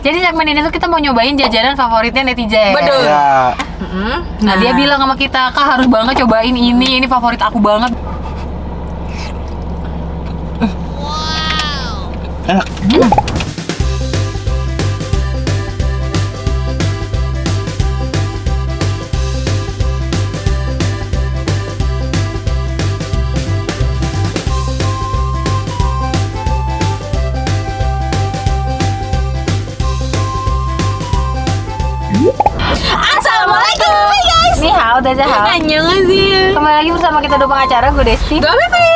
Jadi segmen ini tuh kita mau nyobain jajanan favoritnya netizen. Betul. Ya. Nah, dia bilang sama kita, Kak harus banget cobain ini favorit aku banget. Enak. Assalamualaikum guys. Nih hao, dadah hao. Annyeonghaseyo. Kembali lagi bersama kita di pengacara, gue Desti. Gue Vivi.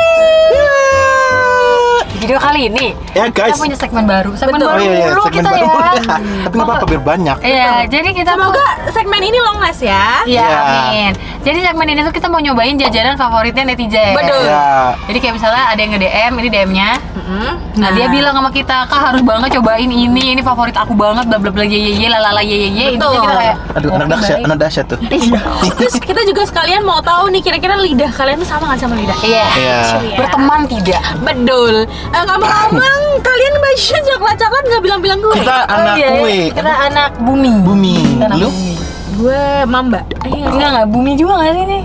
Di video kali ini Ya guys. kita punya segmen baru. Segmen Betul. baru dulu segmen kita baru. ya. Tapi nggak apa-apa biar banyak. Iya, jadi kita Semoga segmen ini long last ya. Iya, Iya. amin. Jadi segmen ini tuh kita mau nyobain jajanan favoritnya netizen. Betul. Ya. Jadi kayak misalnya ada yang nge-DM, ini DM-nya. Nah, dia bilang sama kita, Kak harus banget cobain ini favorit aku banget, bla bla bla ye lalala ye. Betul. Intinya kita kayak Aduh, anak dahsyat tuh. Terus kita juga sekalian mau tahu nih kira-kira lidah kalian tuh sama nggak sama lidah? Iya. Iya. Berteman tidak? Betul. Ngomong-ngomong, kalian baca coklat-coklat nggak bilang-bilang gue? Kita anak iya, kue. kita anak bumi. Bumi. Kita anak Lu? bumi. Gue mamba. Enggak, bumi juga nggak sih ini?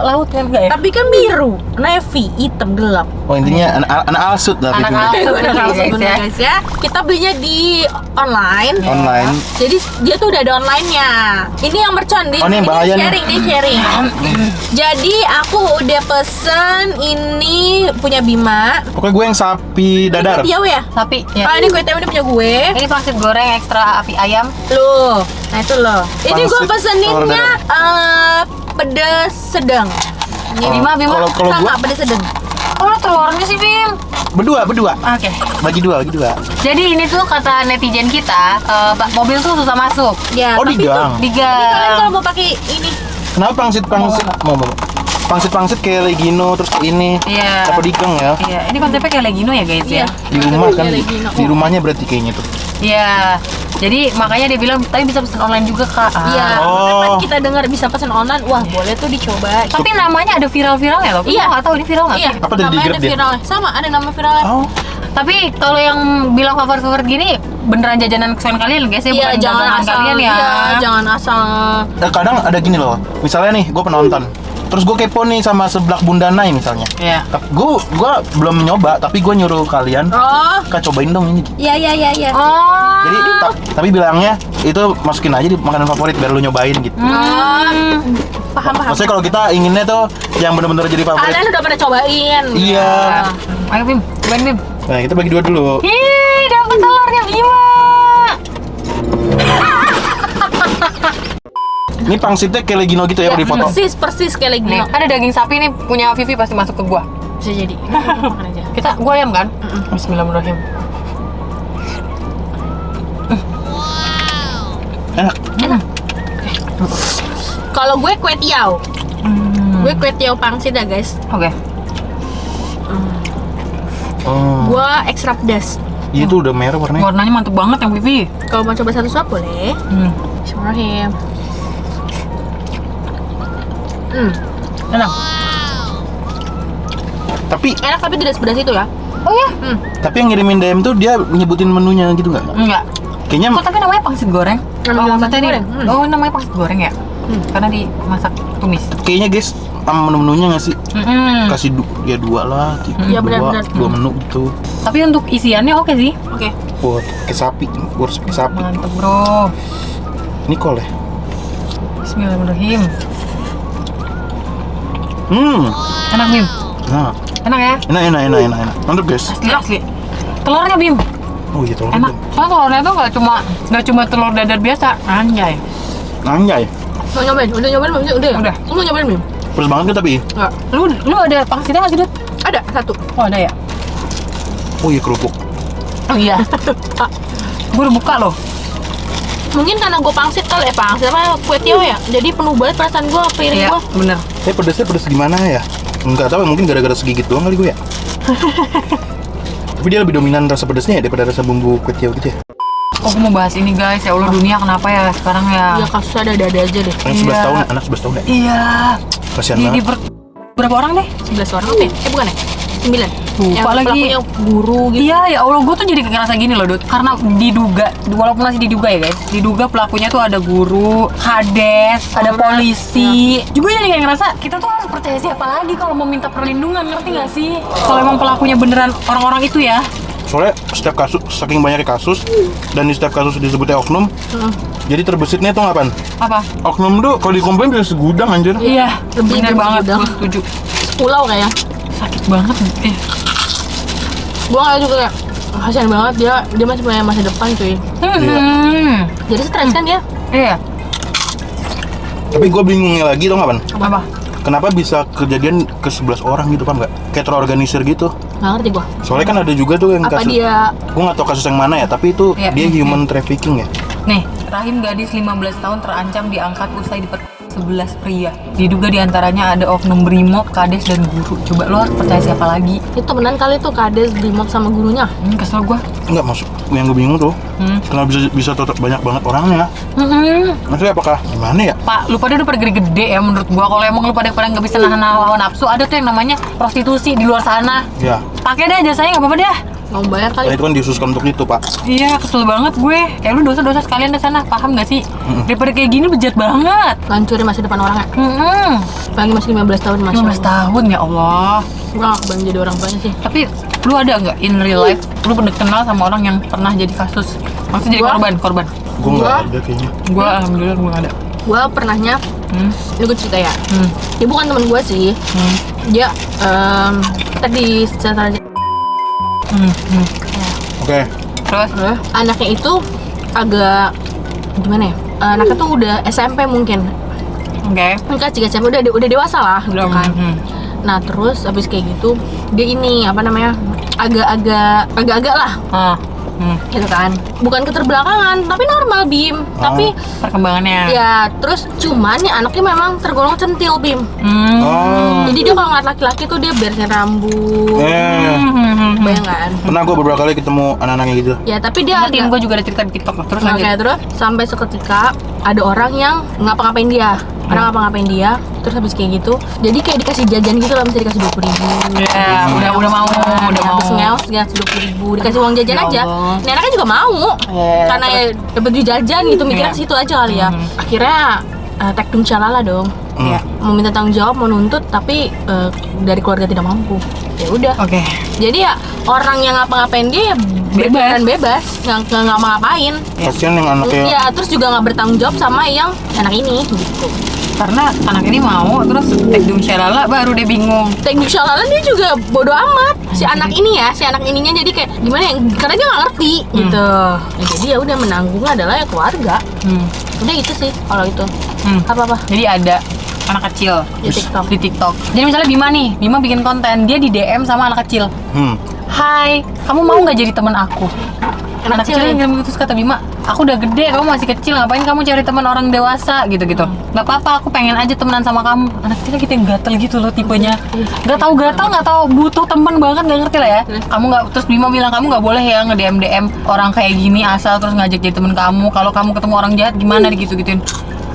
Laut kan enggak ya? Tapi kan biru, navy, hitam, gelap. Oh intinya anak alsut lah. Anak Vivi. alsut. Bener, Bener, guys, ya. guys ya. Kita belinya di online. Online. Jadi dia tuh udah ada online-nya. Ini yang mercon Oh, ini yang bahaya nih. dia sharing. Jadi aku udah pesen ini punya Bima. Pokoknya gue yang sapi dadar. Ini kue ya? Sapi. Ah, Ya. ini kue tiaw ini punya gue. Ini pangsit goreng ekstra api ayam. Loh, nah itu loh. Ini gue Pangsit peseninnya pedas sedang. Ini Bima, Bima. Kalau sama gue pedas sedang. Oh, telurnya sih, Bim. berdua. Oke. Bagi dua. Jadi ini tuh kata netizen kita, mobil tuh susah masuk. Ya, Oh, tapi di gang. Di Tapi kalian gang. kalau mau pakai ini, Kenapa pangsit mau. Pangsit kayak Legino terus kayak ini. Iya. Apa di gang ya? Iya, ini konsepnya kayak Legino ya guys iya. ya. Di rumah kan. Kayak Legino. Di rumahnya berarti kayaknya tuh. Iya. Jadi makanya dia bilang, tapi bisa pesan online juga kak. Iya, Oh. pas kita dengar bisa pesan online, wah boleh tuh dicoba. Tapi namanya ada viral-viralnya loh. Iya. Aku nggak tahu ini viral nggak Iya, sih? Apa tadi namanya di-grab ada dia? viral. Sama, ada nama viralnya. Oh. Tapi kalau yang bilang favorit gini beneran jajanan kesukaan kalian guys ya, Iya, bukan jangan dagangan asal kalian ya. Iya, jangan asal. Kadang ada gini loh. Misalnya nih, gue penonton. Terus gue kepo nih sama seblak Bunda Nai misalnya. Iya. Gue belum nyoba, tapi gue nyuruh kalian, Oh, Kak cobain dong ini. iya. Oh. Jadi tapi bilangnya itu masukin aja di makanan favorit biar lu nyobain gitu. Paham. Maksudnya kalau kita inginnya tuh yang bener-bener jadi favorit. Kalian udah pada cobain. Iya. Ayo Bim, cobain Bim. Nah kita bagi dua dulu. Ih, dapat telurnya Bima. Ini pangsitnya kayak Legino gitu ya, Ya, di foto. persis kayak lagi. Nih, ada daging sapi nih punya Vivi pasti masuk ke gua. Bisa jadi. Makan aja. Gua ayam kan? Bismillahirrahmanirrahim. Enak. Kalau gue kue tiaw. Gue kue tiaw pangsit ya guys. Oke. Oh. Gue ekstra pedas. Iya tuh udah merah warnanya. Warnanya mantep banget yang Vivi. Kalau mau coba satu suap boleh. Bismillahirrahmanirrahim. Enak. Tapi Tidak sepedas itu ya. Oh ya? yang ngirimin DM tuh dia nyebutin menunya gitu nggak? Enggak. Kayaknya Kok tapi namanya pangsit goreng? Namanya Maksudnya pangsit nih- goreng? Oh, namanya pangsit goreng ya? Karena dimasak tumis. kayaknya guys sama menu-menunya nggak sih? Kasih ya dua lah, Iya, benar-benar. dua menu gitu. Tapi untuk isiannya oke sih. Oke. Buat ke sapi, gue harus pakai sapi. Mantep bro. Ini kol ya? Bismillahirrahmanirrahim. Enak Bim. Nah, Enak ya? enak. Mantap guys. Asli. Telurnya Bim. Oh iya telur. Enak. Soalnya telurnya tuh nggak cuma telur dadar biasa. Anjay. Anjay. Mau nyobain? Udah nyobain belum? Udah. Udah. Lu mau nyobain belum? Pedes banget kan tapi. Enggak. Lu ada pangsitnya nggak sih Dut? Ada satu. Oh ada ya. Oh iya kerupuk. Oh iya. Gue udah buka loh. Mungkin karena gue pangsit kali pangsit apa kue tiaw ya. Jadi penuh banget perasaan gue piring Iya gue. bener. Pedesnya pedes gimana ya? Enggak tahu, mungkin gara-gara segigit doang kali gue ya. Tapi dia lebih dominan rasa pedesnya ya daripada rasa bumbu kue tiaw gitu ya. Oh, aku mau bahas ini guys. Ya Allah dunia kenapa ya sekarang ya? Ya kasus ada aja deh. Anak 11 Iya. tahun, anak 11 tahun ya. Iya. Kasihan Di banget. berapa orang deh? 11 orang apa ya? Bukan ya? 9. Yang lupa lagi. pelakunya guru gitu. Iya, ya Allah, gue tuh jadi ngerasa gini loh, Dut. Karena diduga, walaupun masih diduga ya guys, diduga pelakunya tuh ada guru, kades, ada polisi. Juga jadi kayak ngerasa kita tuh harus percaya siapa lagi kalau mau minta perlindungan, ngerti gak sih? Kalau emang pelakunya beneran orang-orang itu ya. Soalnya setiap kasus, saking banyaknya kasus, dan di setiap kasus disebutnya oknum, jadi terbesitnya tuh ngapain? Apa? Oknum tuh kalau dikumpulin bisa segudang anjir. Iya, Lebih bener dari banget, segudang. gue setuju. Pulau kayak. Sakit banget. Gua kayak juga kayak kasihan banget dia masih punya masa depan cuy. Jadi stres kan dia. Iya. Tapi gue bingungnya lagi tau nggak, Pan? Apa? Kenapa bisa kejadian ke 11 orang gitu, Pan? Nggak? Kayak terorganisir gitu. Nggak ngerti gua. Soalnya kan ada juga tuh yang Apa kasus. dia Gue nggak tahu kasus yang mana ya, tapi itu Iya. dia human trafficking ya. Nih, rahim gadis 15 tahun terancam diangkat usai diper 11 pria. Diduga diantaranya ada oknum brimob, kades, dan guru. Coba lo harus percaya siapa lagi? itu temenan kali tuh kades brimob sama gurunya. Kesel gue. Nggak masuk. Yang gue bingung tuh, kenapa bisa tetap banyak banget orangnya? Maksudnya apakah gimana ya? Pak, lu pada udah pada gede-gede ya menurut gua. Kalau emang lu pada nggak bisa nahan hawa nafsu, ada tuh yang namanya prostitusi di luar sana. Ya, Pakai deh jasanya, nggak apa-apa deh. Mau bayar nah kali. itu kan diususkan untuk itu, Pak. Iya, kesel banget gue. Kayak lu dosa-dosa sekalian di sana, paham gak sih? Daripada kayak gini bejat banget. Ngancurin masa depan orangnya. Apalagi masih 15 tahun masih. 15 tahun ya Allah. Gua gak kebayang jadi orang tuanya sih. Tapi lu ada nggak in real life? Lu pernah kenal sama orang yang pernah jadi kasus? Maksudnya jadi Gua? korban? Gue nggak Gua- ada kayaknya. Gue alhamdulillah gue nggak ada. Gua pernahnya, ini gue cerita ya. Dia bukan temen gua sih. Dia tadi secara Oke. Terus? anaknya itu agak gimana ya? Anaknya tuh udah SMP mungkin. Oke. Enggak sih SMP udah dewasa lah gitu kan. Nah terus abis kayak gitu dia ini apa namanya agak-agak lah gitu kan. Bukan keterbelakangan tapi normal Bim. Tapi Perkembangannya. ya terus cuman ya anaknya memang tergolong centil Bim. Oh. Jadi dia kalau ngeliat laki-laki tuh dia beresin rambut. Bayang kan? Pernah gue beberapa kali ketemu anak-anaknya gitu. Ya tapi dia Tim gue juga ada cerita di TikTok. Terus Nah, lanjut. kayak terus sampai seketika ada orang yang ngapa-ngapain dia. Orang ngapa-ngapain dia, terus habis kayak gitu. Jadi kayak dikasih jajan gitu lah, bisa dikasih 20.000. Ya, udah mau. Habis ngeos dikasih 20.000, dikasih uang jajan Ya aja. Allah. Nah, anaknya juga mau. Karena ya dapat duit jajan gitu, mikirnya Iya. ke situ aja kali ya. Akhirnya tekdung calala dong. Iya. Mau minta tanggung jawab, mau nuntut, tapi dari keluarga tidak mampu. Ya udah. Oke. Jadi ya orang yang ngapa-ngapain dia ya beneran bebas, nggak ngapain. Kasian yang anaknya. Ya terus juga nggak bertanggung jawab sama yang anak ini gitu. Karena anak ini mau, terus tekdung syalala baru dia bingung. Teknik syalala dia juga bodoh amat si anak ini ya, si anak ininya jadi kayak gimana ya, karena dia nggak ngerti gitu. Ya, jadi ya udah menanggung adalah ya keluarga. Udah itu sih kalau itu. Apa-apa Jadi ada anak kecil di TikTok. di TikTok. Jadi misalnya Bima nih, Bima bikin konten, dia di DM sama anak kecil. Hai, kamu mau nggak jadi teman aku? Anak kecil yang ngirim gitu, terus kata Bima, aku udah gede, kamu masih kecil, ngapain kamu cari teman orang dewasa gitu-gitu. Nggak apa-apa, aku pengen aja temenan sama kamu. Anak kecilnya gitu yang gatel gitu loh tipenya. Nggak tahu gatel, nggak tahu butuh teman banget, nggak ngerti lah ya. Kamu nggak, terus Bima bilang kamu nggak boleh ya nge-DM orang kayak gini asal terus ngajak jadi teman kamu. Kalau kamu ketemu orang jahat gimana gitu-gituin.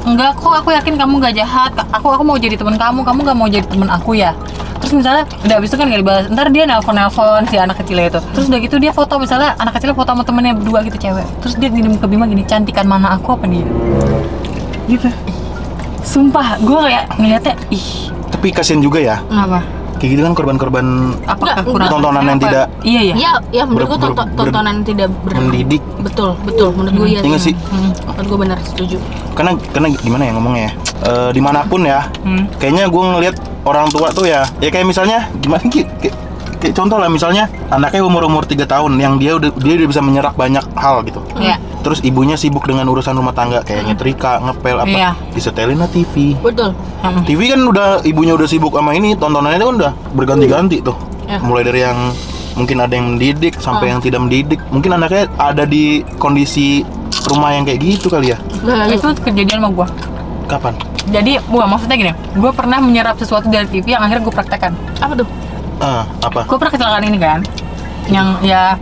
Enggak kok, aku yakin kamu nggak jahat. Aku mau jadi teman kamu nggak mau jadi teman aku ya. Terus misalnya udah habis itu kan gak dibahas, ntar dia nelpon si anak kecilnya itu. Terus udah gitu dia foto, misalnya anak kecilnya foto sama temennya berdua gitu cewek. Terus dia ngirim ke Bima gini, cantikan mana aku apa dia? Gitu. Sumpah, gue kayak ngeliatnya, ih. Tapi kasian juga ya. Apa? Kayak gitu kan korban-korban Apakah Nggak, kurang tontonan yang apa? tidak- Iya ya. Ya menurut gue tontonan tidak mendidik. Betul menurut gue ya. Iya nggak sih? Menurut gue benar setuju. Karena gimana ya ngomongnya ya? Dimanapun ya, kayaknya gue ngelihat orang tua tuh ya kayak misalnya gimana kayak contoh lah, misalnya anaknya umur 3 tahun yang dia udah bisa menyerap banyak hal gitu. Iya. Terus ibunya sibuk dengan urusan rumah tangga kayak nyetrika, ngepel apa, Iya. disetelin lah TV. Betul. TV kan ibunya udah sibuk sama ini, tontonannya kan udah berganti-ganti tuh. Ya. Mulai dari yang mungkin ada yang mendidik sampai yang tidak mendidik. Mungkin anaknya ada di kondisi rumah yang kayak gitu kali ya. Itu kejadian sama gue. Kapan? Jadi, maksudnya gini, gue pernah menyerap sesuatu dari TV yang akhirnya gue praktekkan. Apa tuh? Apa? Gue pernah kecelakaan ini kan, yang ya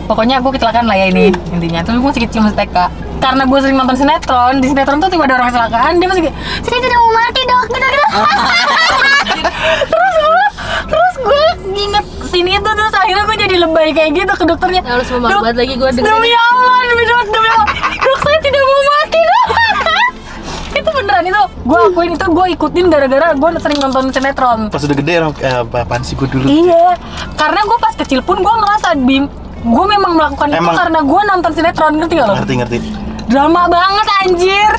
pokoknya gue kecelakaan lah ya ini intinya. Terus gue masih kecil, masih TK. Karena gue sering nonton sinetron, di sinetron tuh tiba ada orang kecelakaan, dia masih kayak sini tidak mau mati dok, gitu. Terus gue inget bersin itu, terus akhirnya gue jadi lebay kayak gitu ke dokternya. Ya Allah, semua banget lagi gue dengerin. Demi Allah, demi Allah, dok saya tidak mau mati dok. Itu beneran, itu gue akuin, itu gue ikutin gara-gara gue sering nonton sinetron. Pas udah gede apaan sih gue dulu? Iya, karena gue pas kecil pun gue ngerasa gue memang melakukan itu karena gue nonton sinetron, ngerti gak lo? Ngerti. Drama banget anjir.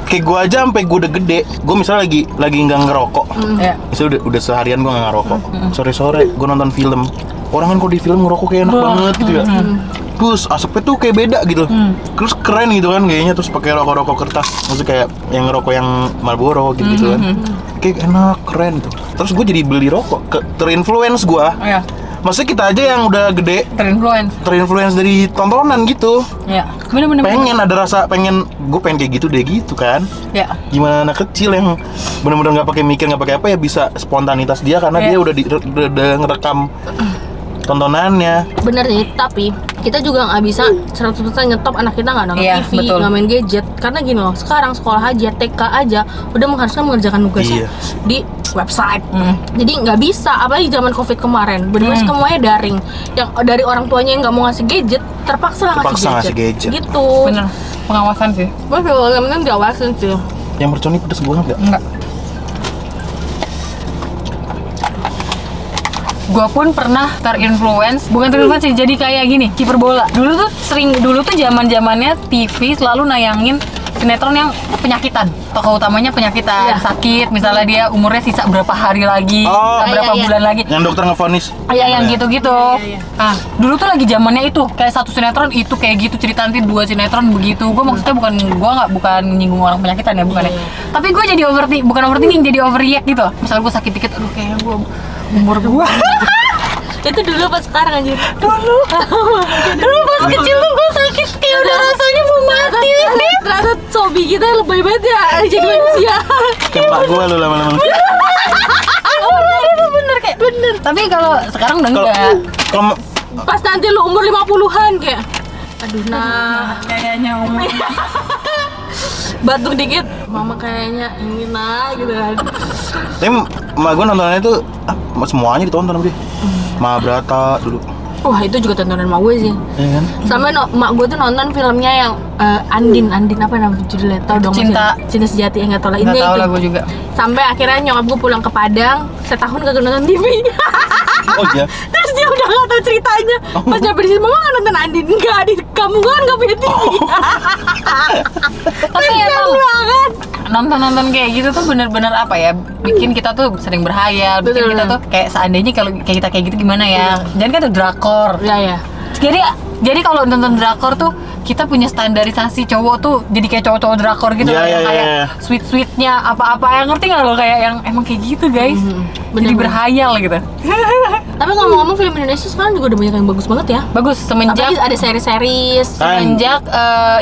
Kayak gue aja sampai gue udah gede, gue misalnya lagi nggak ngerokok, misalnya udah seharian gue nggak ngerokok, sore-sore gue nonton film, orang kan kok di film ngerokok kayak enak banget gitu ya, terus asapnya tuh kayak beda gitu, terus keren gitu kan kayaknya, terus pakai rokok kertas, maksudnya kayak yang ngerokok yang Marlboro gitu kan, kayak enak keren tuh, terus gue jadi beli rokok, terinfluence gue. Maksudnya kita aja yang udah gede terinfluence dari tontonan gitu. Iya, bener-bener. Pengen ada rasa gue pengen kayak gitu deh gitu kan. Iya. Gimana anak kecil yang bener-bener nggak pakai mikir, nggak pakai apa ya, bisa spontanitas dia karena dia udah ngerekam tontonannya. Bener sih, tapi kita juga nggak bisa 100% nyetop anak kita nggak nonton TV, nggak main gadget. Karena gini loh, sekarang sekolah aja, TK aja udah mengharuskan mengerjakan tugasnya di website. Jadi nggak bisa, apalagi zaman COVID kemarin, bener-bener semuanya daring. Yang dari orang tuanya yang nggak mau ngasih gadget, terpaksa ngasih gadget. Gitu. Bener, pengawasan sih. Betul, yang penting diawasin sih. Yang merconi pedes banget nggak? Enggak. Gua pun pernah terinfluence, bukan terinfluence sih, jadi kayak gini, kiper bola. Dulu tuh zaman-zamannya TV selalu nayangin sinetron yang penyakitan. Tokoh utamanya penyakitan, sakit, misalnya dia umurnya sisa berapa hari lagi, berapa bulan lagi. Yang dokter ngevonis. Iya, yang gitu-gitu. Nah, dulu tuh lagi zamannya itu, kayak satu sinetron itu kayak gitu cerita, nanti 2 sinetron begitu. Gue maksudnya bukan nyinggung orang penyakitan ya, bukan ya. Tapi gue jadi bukan overthinking, jadi overreact gitu. Misalnya gue sakit dikit, aduh kayaknya gue umur gue. Itu dulu pas sekarang aja. Dulu pas kecil tuh gue sakit kayak udah rasanya mau mati. Ternyata sobi kita lebay banget ya jadi manusia. Kayak pak gue lu lama-lama. Bener kayak bener. Tapi kalau sekarang udah enggak. Kalau pas nanti lu umur 50-an kayak aduh nah kayaknya umur batuk dikit, mama kayaknya ini nah gitu kan. tapi emak gue nontonnya tuh semuanya ditonton sama dia. Mahabharata dulu. Wah itu juga tontonan mak gue sih. Iya kan? Sampai mak gue tuh nonton filmnya yang Andin apa nama judulnya? Tau dong? Cinta Sejati, nggak tau lah. Nggak Ini tahu itu. lah gue juga. Sampai akhirnya nyokap gue pulang ke Padang, setahun kagak nonton TV. Oh iya. Terus dia udah nggak tahu ceritanya. Pas nyampe di sini, mama nggak nonton Andin? Nggak, di kamu kan nggak punya TV. Tapi emang nonton kayak gitu tuh bener-bener apa ya, bikin kita tuh sering berhayal, bikin kita tuh kayak seandainya kalau kayak kita kayak gitu gimana ya. Jangan kan tuh drakor. Iya. Jadi kalau nonton drakor tuh kita punya standarisasi cowok tuh jadi kayak cowok-cowok drakor gitu, kayak sweet-sweetnya apa-apa, yang ngerti nggak lo, kayak yang emang kayak gitu guys. Jadi berhayal gitu. Tapi ngomong-ngomong film Indonesia sekarang juga udah banyak yang bagus banget ya. Bagus semenjak apalagi ada seri-seri. Semenjak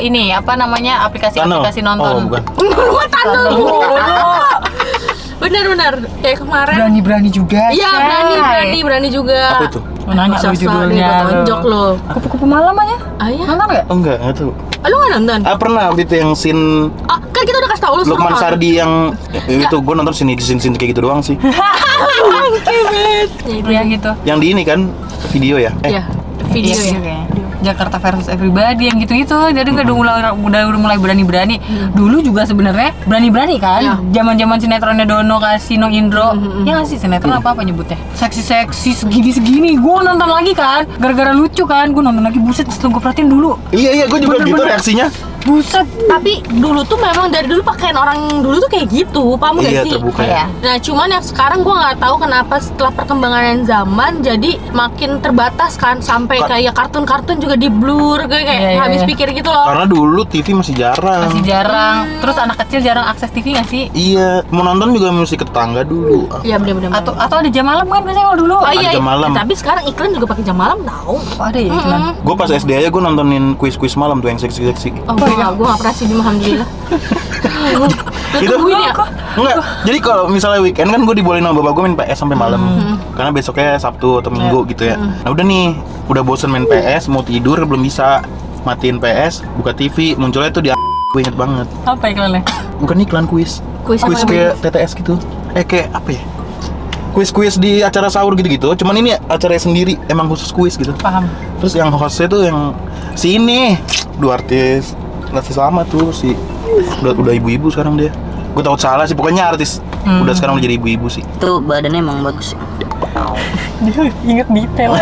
ini apa namanya, aplikasi nonton. Oh, bukan. Tunnel. Benar-benar kayak kemarin. Berani juga. Iya, berani juga. Apa itu? Nanya lu judulnya. Tonjok lo. Kupu-kupu malam aja. Iya. Nonton nggak? Oh enggak tahu. Lu nggak nonton? Pernah itu yang scene Kan kita udah kasih tau lu Lukman Sardi yang itu, gue nonton scene kayak gitu doang sih. Ya gitu. Yang di ini kan video ya? Iya, video Iya, ya. kayaknya. Jakarta versus Everybody yang gitu-gitu. Jadi udah mulai berani-berani. Dulu juga sebenarnya berani-berani kan. Zaman-zaman sinetronnya Dono, Kasino, Indro. Ya nggak sih, sinetron apa nyebutnya? Seksi-seksi segini-segini. Gue nonton lagi kan. Gara-gara lucu kan. Gue nonton lagi, buset, setelah gue perhatiin dulu. Iya, gue juga gitu reaksinya. Buset. Tapi dulu tuh memang dari dulu pakaian orang dulu tuh kayak gitu, paham gak Iya, sih? terbuka ya. Nah cuman yang sekarang gue nggak tahu kenapa setelah perkembangan zaman jadi makin terbatas kan, sampai kayak kartun-kartun juga di blur, kayak habis pikir gitu loh. Karena dulu TV masih jarang. Terus anak kecil jarang akses TV nggak sih? Iya, mau nonton juga mesti ke tetangga dulu. Iya benar-benar. Atau ada jam malam kan biasanya kalau dulu. Oh iya, jam malam. tapi sekarang iklan juga pakai jam malam tahu. Oh, ada ya iklan. Gue pas SD aja gue nontonin kuis-kuis malam tuh yang seksi-seksi. Oh, gue nggak pernah sih, alhamdulillah. Itu Tungguin ya? Enggak. Jadi kalau misalnya weekend kan gue dibolehin sama bapak gue main PS sampai malam. Karena besoknya Sabtu atau Minggu gitu ya. Nah udah nih, udah bosen main PS, mau tidur belum bisa. Matiin PS, buka TV, munculnya tuh di gue inget banget. Apa iklannya? Bukan iklan, kuis Kuis kayak TTS gitu. Kayak apa ya? kuis-kuis di acara sahur gitu-gitu. Cuman ini acaranya sendiri, emang khusus kuis gitu. Paham. Terus yang hostnya tuh yang si ini, dua artis sama tuh si udah ibu-ibu sekarang dia. Gue takut salah sih, pokoknya artis udah sekarang udah jadi ibu-ibu sih. Itu badannya emang bagus sih. Dia inget detail.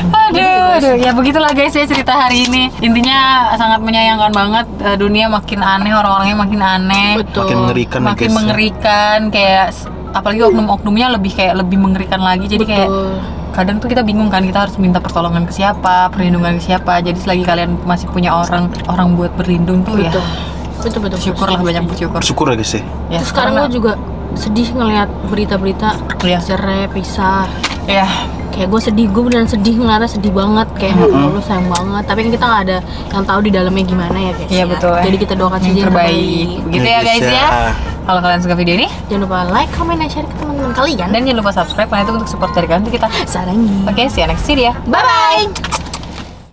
Aduh, ya begitulah guys ya cerita hari ini. Intinya sangat menyayangkan banget, dunia makin aneh, orang-orangnya makin aneh. Betul. Makin mengerikan ya, Makin guys. mengerikan, kayak apalagi oknum-oknumnya lebih mengerikan lagi. Jadi kayak kadang tuh kita bingung kan, kita harus minta pertolongan ke siapa, perlindungan ke siapa. Jadi selagi kalian masih punya orang buat berlindung tuh Betul. ya Betul. syukurlah, banyak bersyukur. Bersyukur ya guys ya. Ya, Terus sekarang gue juga sedih ngeliat berita-berita Iya. cerai, pisah. ya Kayak gue sedih, gue beneran sedih ngeliatnya, sedih banget. Kayak lu sayang banget. Tapi kan kita nggak ada yang tahu di dalamnya gimana ya guys. Iya, ya. betul. Jadi kita doakan saja yang yang terbaik. Begitu ya guys ya. Kalau kalian suka video ini, Jangan lupa like, comment, dan share ke teman-teman kalian. dan jangan lupa subscribe karena itu untuk support dari kalian, untuk kita. Sarangi. Oke, see you next video. Bye bye.